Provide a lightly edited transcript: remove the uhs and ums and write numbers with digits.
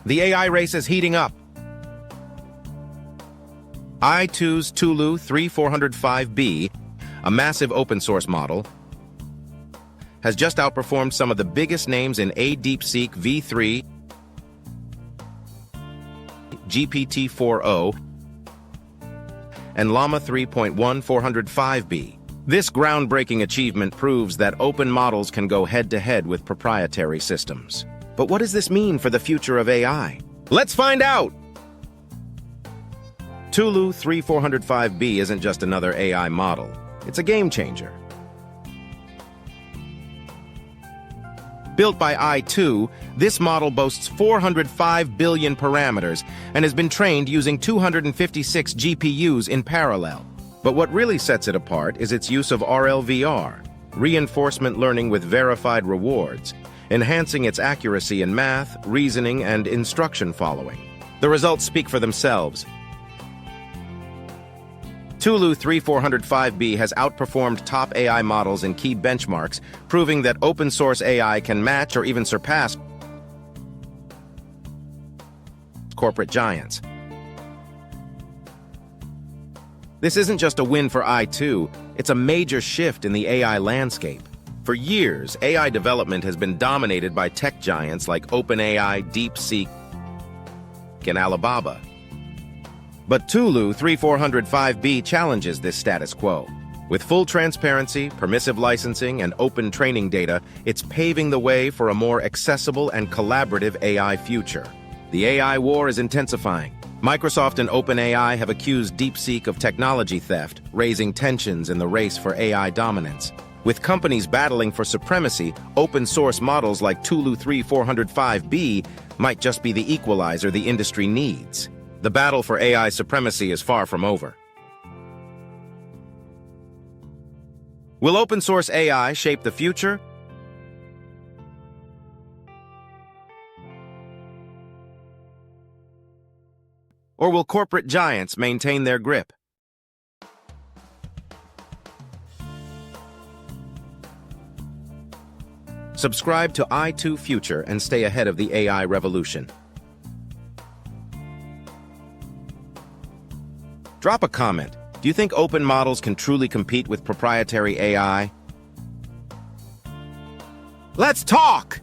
The AI race is heating up. Eye2's Tulu 3405B, a massive open-source model, has just outperformed some of the biggest names in DeepSeek V3, GPT-4o, and Llama 3.1 405B. This groundbreaking achievement proves that open models can go head-to-head with proprietary systems. But what does this mean for the future of AI? Let's find out! Tulu 3405B isn't just another AI model. It's a game-changer. Built by Eye2, this model boasts 405 billion parameters and has been trained using 256 GPUs in parallel. But what really sets it apart is its use of RLVR, reinforcement learning with verified rewards, enhancing its accuracy in math, reasoning, and instruction following. The results speak for themselves. Tulu 3405B has outperformed top AI models in key benchmarks, proving that open-source AI can match or even surpass corporate giants. This isn't just a win for Eye2, it's a major shift in the AI landscape. For years, AI development has been dominated by tech giants like OpenAI, DeepSeek, and Alibaba. But Tulu 3405B challenges this status quo. With full transparency, permissive licensing, and open training data, it's paving the way for a more accessible and collaborative AI future. The AI war is intensifying. Microsoft and OpenAI have accused DeepSeek of technology theft, raising tensions in the race for AI dominance. With companies battling for supremacy, open-source models like Tulu 3405B might just be the equalizer the industry needs. The battle for AI supremacy is far from over. Will open-source AI shape the future? Or will corporate giants maintain their grip? Subscribe to Eye2Future and stay ahead of the AI revolution. Drop a comment. Do you think open models can truly compete with proprietary AI? Let's talk!